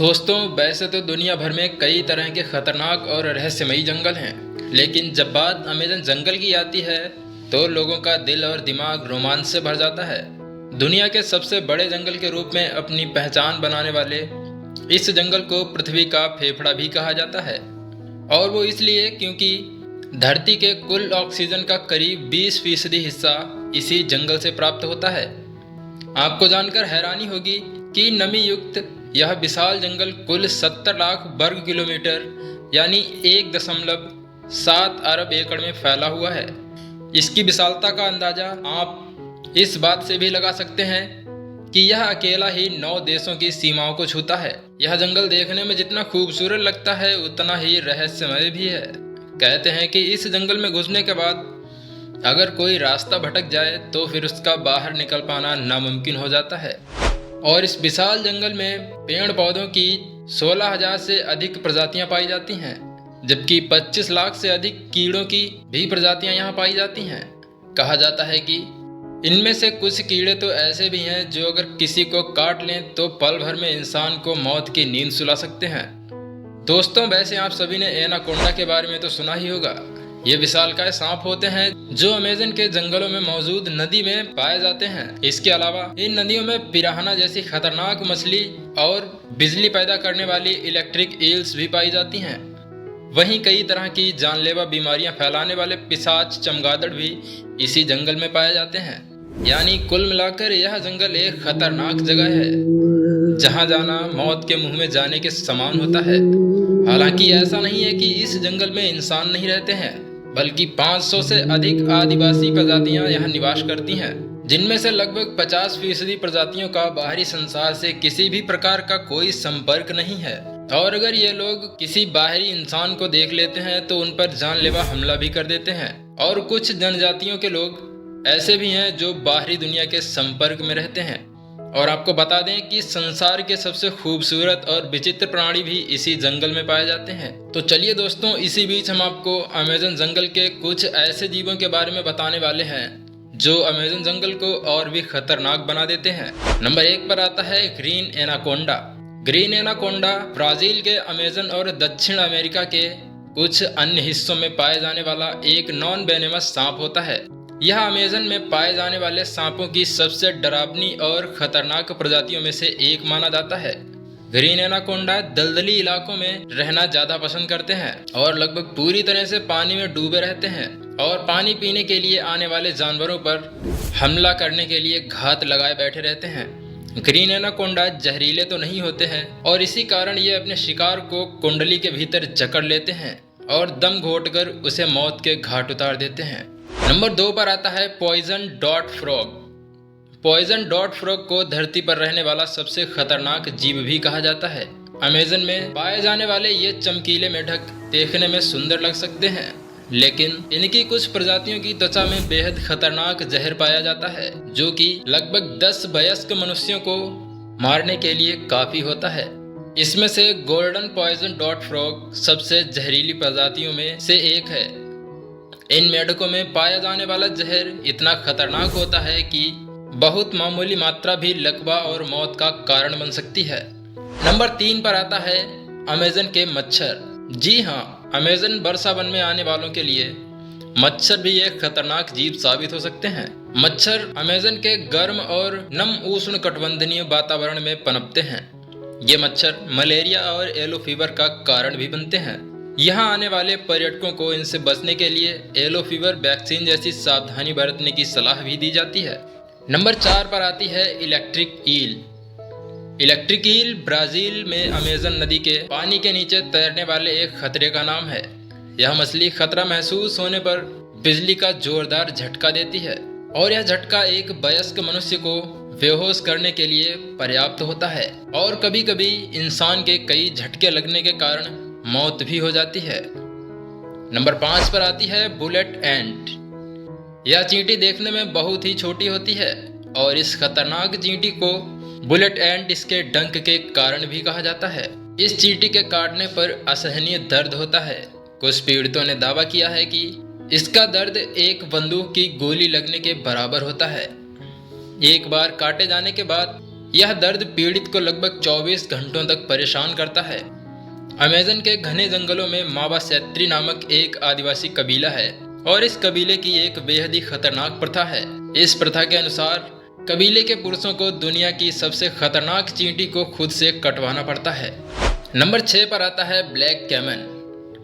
दोस्तों, वैसे तो दुनिया भर में कई तरह के खतरनाक और रहस्यमयी जंगल हैं, लेकिन जब बात अमेज़न जंगल की आती है तो लोगों का दिल और दिमाग रोमांच से भर जाता है। दुनिया के सबसे बड़े जंगल के रूप में अपनी पहचान बनाने वाले इस जंगल को पृथ्वी का फेफड़ा भी कहा जाता है, और वो इसलिए क्योंकि धरती के कुल ऑक्सीजन का करीब 20% हिस्सा इसी जंगल से प्राप्त होता है। आपको जानकर हैरानी होगी कि नमी युक्त यह विशाल जंगल कुल 70 लाख वर्ग किलोमीटर यानी 1.7 अरब एकड़ में फैला हुआ है। इसकी विशालता का अंदाजा आप इस बात से भी लगा सकते हैं कि यह अकेला ही 9 देशों की सीमाओं को छूता है। यह जंगल देखने में जितना खूबसूरत लगता है उतना ही रहस्यमय भी है। कहते हैं कि इस जंगल में घुसने के बाद अगर कोई रास्ता भटक जाए तो फिर उसका बाहर निकल पाना नामुमकिन हो जाता है। और इस विशाल जंगल में पेड़ पौधों की 16,000 से अधिक प्रजातियां पाई जाती हैं, जबकि 25 लाख से अधिक कीड़ों की भी प्रजातियां यहाँ पाई जाती हैं। कहा जाता है कि इनमें से कुछ कीड़े तो ऐसे भी हैं जो अगर किसी को काट लें तो पल भर में इंसान को मौत की नींद सुला सकते हैं। दोस्तों, वैसे आप सभी ने एनाकोंडा के बारे में तो सुना ही होगा। ये विशालकाय सांप होते हैं जो अमेज़न के जंगलों में मौजूद नदी में पाए जाते हैं। इसके अलावा इन नदियों में पिरान्हा जैसी खतरनाक मछली और बिजली पैदा करने वाली इलेक्ट्रिक ईल्स भी पाई जाती हैं। वहीं कई तरह की जानलेवा बीमारियां फैलाने वाले पिशाच चमगादड़ भी इसी जंगल में पाए जाते हैं। यानी कुल मिलाकर यह जंगल एक खतरनाक जगह है जहां जाना मौत के मुंह में जाने के समान होता है। हालांकि ऐसा नहीं है कि इस जंगल में इंसान नहीं रहते हैं, बल्कि 500 से अधिक आदिवासी प्रजातियां यहाँ निवास करती हैं, जिनमें से लगभग 50% प्रजातियों का बाहरी संसार से किसी भी प्रकार का कोई संपर्क नहीं है। और अगर ये लोग किसी बाहरी इंसान को देख लेते हैं तो उन पर जानलेवा हमला भी कर देते हैं। और कुछ जनजातियों के लोग ऐसे भी हैं जो बाहरी दुनिया के संपर्क में रहते हैं। और आपको बता दें कि संसार के सबसे खूबसूरत और विचित्र प्राणी भी इसी जंगल में पाए जाते हैं। तो चलिए दोस्तों, इसी बीच हम आपको अमेज़न जंगल के कुछ ऐसे जीवों के बारे में बताने वाले हैं जो अमेज़न जंगल को और भी खतरनाक बना देते हैं। नंबर 1 पर आता है green anaconda. Green anaconda Brazil के अमेज़न और दक्षिण अमेरिका के कुछ अन्य हिस्सों में पाए जाने वाला एक नॉन वेनेमस सांप होता है। यह अमेज़न में पाए जाने वाले सांपों की सबसे डरावनी और खतरनाक प्रजातियों में से एक माना जाता है। ग्रीन एनाकोंडा दलदली इलाकों में रहना ज्यादा पसंद करते हैं और लगभग पूरी तरह से पानी में डूबे रहते हैं, और पानी पीने के लिए आने वाले जानवरों पर हमला करने के लिए घात लगाए बैठे रहते हैं। ग्रीन एनाकोंडा जहरीले तो नहीं होते हैं और इसी कारण ये अपने शिकार को कुंडली के भीतर जकड़ लेते हैं और दम घोटकर उसे मौत के घाट उतार देते हैं। नंबर 2 पर आता है पॉइजन डॉट फ्रॉग। पॉइजन डॉट फ्रॉग को धरती पर रहने वाला सबसे खतरनाक जीव भी कहा जाता है। अमेज़न में पाए जाने वाले ये चमकीले मेढक देखने में सुंदर लग सकते हैं, लेकिन इनकी कुछ प्रजातियों की त्वचा में बेहद खतरनाक जहर पाया जाता है जो कि लगभग 10 वयस्क मनुष्यों को मारने के लिए काफी होता है। इसमें से गोल्डन पॉइजन डॉट फ्रॉग सबसे जहरीली प्रजातियों में से एक है। इन मेढकों में पाया जाने वाला जहर इतना खतरनाक होता है कि बहुत मामूली मात्रा भी लकवा और मौत का कारण बन सकती है। नंबर 3 पर आता है अमेज़न के मच्छर। जी हाँ, अमेज़न वर्षा वन में आने वालों के लिए मच्छर भी एक खतरनाक जीव साबित हो सकते हैं। मच्छर अमेज़न के गर्म और नम उष्ण कटिबंधीय वातावरण में पनपते हैं। ये मच्छर मलेरिया और येलो फीवर का कारण भी बनते हैं। यहाँ आने वाले पर्यटकों को इनसे बचने के लिए येलो फीवर वैक्सीन जैसी सावधानी बरतने की सलाह भी दी जाती है। नंबर 4 पर आती है electric eel. Electric eel Brazil में अमेज़न नदी के पानी के नीचे तैरने वाले एक खतरे का नाम है। यह मछली खतरा महसूस होने पर बिजली का जोरदार झटका देती है और यह झटका एक वयस्क मनुष्य को बेहोश करने के लिए पर्याप्त होता है, और कभी कभी इंसान के कई झटके लगने के कारण मौत भी हो जाती है। नंबर 5 पर आती है बुलेट एंट। यह चींटी देखने में बहुत ही छोटी होती है और इस खतरनाक चींटी को बुलेट एंट इसके डंक के कारण भी कहा जाता है। इस चींटी के काटने पर असहनीय दर्द होता है। कुछ पीड़ितों ने दावा किया है कि इसका दर्द एक बंदूक की गोली लगने के बराबर होता है। एक बार काटे जाने के बाद यह दर्द पीड़ित को लगभग 24 घंटों तक परेशान करता है। अमेज़न के घने जंगलों में माबा सैत्री नामक एक आदिवासी कबीला है और इस कबीले की एक बेहद ही खतरनाक प्रथा है। इस प्रथा के अनुसार कबीले के पुरुषों को दुनिया की सबसे खतरनाक चींटी को खुद से कटवाना पड़ता है। नंबर 6 पर आता है ब्लैक कैमन।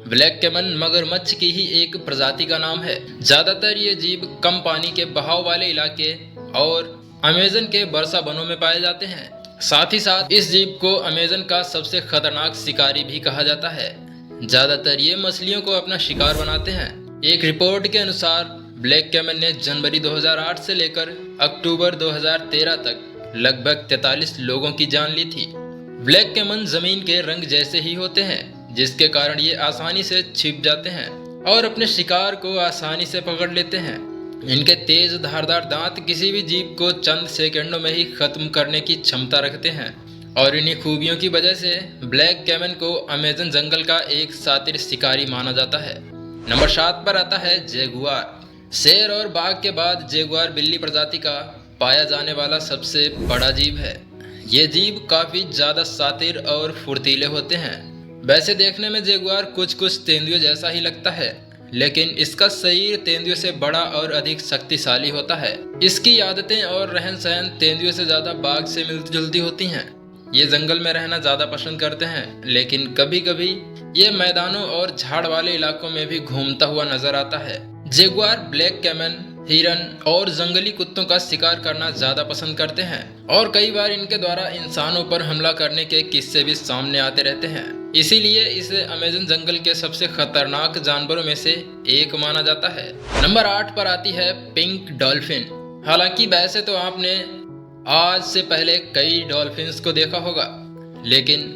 ब्लैक कैमन मगरमच्छ की ही एक प्रजाति का नाम है। ज्यादातर ये जीव कम पानी के बहाव वाले इलाके और अमेज़न के वर्षा वनों में पाए जाते हैं। साथ ही साथ इस जीव को अमेज़न का सबसे खतरनाक शिकारी भी कहा जाता है। ज्यादातर ये मछलियों को अपना शिकार बनाते हैं। एक रिपोर्ट के अनुसार ब्लैक कैमन ने जनवरी 2008 से लेकर अक्टूबर 2013 तक लगभग 43 लोगों की जान ली थी। ब्लैक कैमन जमीन के रंग जैसे ही होते हैं, जिसके कारण ये आसानी से छिप जाते हैं और अपने शिकार को आसानी से पकड़ लेते हैं। इनके तेज धारदार दांत किसी भी जीव को चंद सेकंडों में ही खत्म करने की क्षमता रखते हैं और इन्हीं खूबियों की वजह से ब्लैक कैमन को अमेज़न जंगल का एक शातिर शिकारी माना जाता है। नंबर 7 पर आता है जैगुआर। शेर और बाघ के बाद जैगुआर बिल्ली प्रजाति का पाया जाने वाला सबसे बड़ा जीव है। ये जीव काफी ज्यादा शातिर और फुर्तीले होते हैं। वैसे देखने में जैगुआर कुछ तेंदुए जैसा ही लगता है, लेकिन इसका शरीर तेंदुए से बड़ा और अधिक शक्तिशाली होता है। इसकी आदतें और रहन सहन तेंदुए से ज्यादा बाघ से मिलती जुलती होती हैं। ये जंगल में रहना ज्यादा पसंद करते हैं, लेकिन कभी कभी ये मैदानों और झाड़ वाले इलाकों में भी घूमता हुआ नजर आता है। जैगुआर ब्लैक कैमन, हिरन और जंगली कुत्तों का शिकार करना ज्यादा पसंद करते हैं और कई बार इनके द्वारा इंसानों पर हमला करने के किस्से भी सामने आते रहते हैं। इसीलिए इसे अमेज़न जंगल के सबसे खतरनाक जानवरों में से एक माना जाता है। नंबर 8 पर आती है पिंक डॉल्फिन। हालांकि वैसे तो आपने आज से पहले कई डॉल्फिन्स को देखा होगा, लेकिन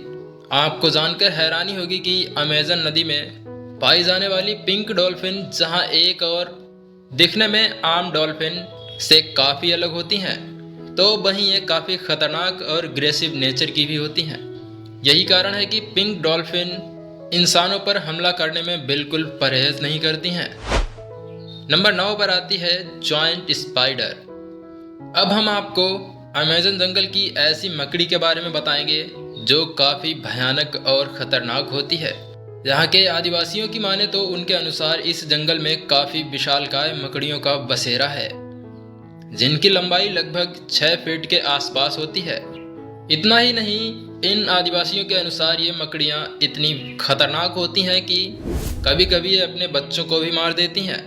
आपको जानकर हैरानी होगी कि अमेज़न नदी में पाई जाने वाली पिंक डॉल्फिन जहां एक और दिखने में आम डॉल्फिन से काफ़ी अलग होती हैं, तो वहीं ये काफ़ी खतरनाक और अग्रेसिव नेचर की भी होती हैं। यही कारण है कि पिंक डॉल्फिन इंसानों पर हमला करने में बिल्कुल परहेज नहीं करती हैं। नंबर 9 पर आती है जॉइंट स्पाइडर। अब हम आपको अमेज़न जंगल की ऐसी मकड़ी के बारे में बताएंगे जो काफ़ी भयानक और ख़तरनाक होती है। यहाँ के आदिवासियों की माने तो उनके अनुसार इस जंगल में काफ़ी विशालकाय मकड़ियों का बसेरा है, जिनकी लंबाई लगभग 6 फीट के आसपास होती है। इतना ही नहीं, इन आदिवासियों के अनुसार ये मकड़ियाँ इतनी खतरनाक होती हैं कि कभी कभी ये अपने बच्चों को भी मार देती हैं।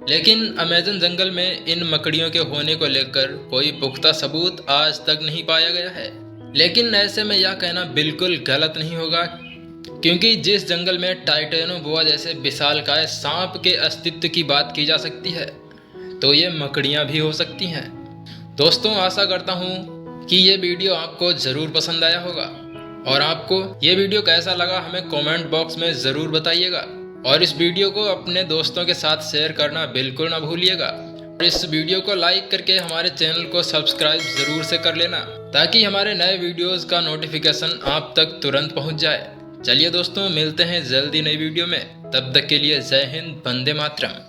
लेकिन अमेज़न जंगल में इन मकड़ियों के होने को लेकर कोई पुख्ता सबूत आज तक नहीं पाया गया है। लेकिन ऐसे में यह कहना बिल्कुल गलत नहीं होगा, क्योंकि जिस जंगल में टाइटेनोबोआ जैसे विशालकाय सांप के अस्तित्व की बात की जा सकती है, तो ये मकड़ियाँ भी हो सकती हैं। दोस्तों, आशा करता हूँ कि ये वीडियो आपको ज़रूर पसंद आया होगा और आपको ये वीडियो कैसा लगा हमें कमेंट बॉक्स में ज़रूर बताइएगा और इस वीडियो को अपने दोस्तों के साथ शेयर करना बिल्कुल ना भूलिएगा और इस वीडियो को लाइक करके हमारे चैनल को सब्सक्राइब ज़रूर से कर लेना, ताकि हमारे नए वीडियोस का नोटिफिकेशन आप तक तुरंत पहुंच जाए। चलिए दोस्तों, मिलते हैं जल्दी नई वीडियो में। तब तक के लिए जय हिंद, वंदे मातरम।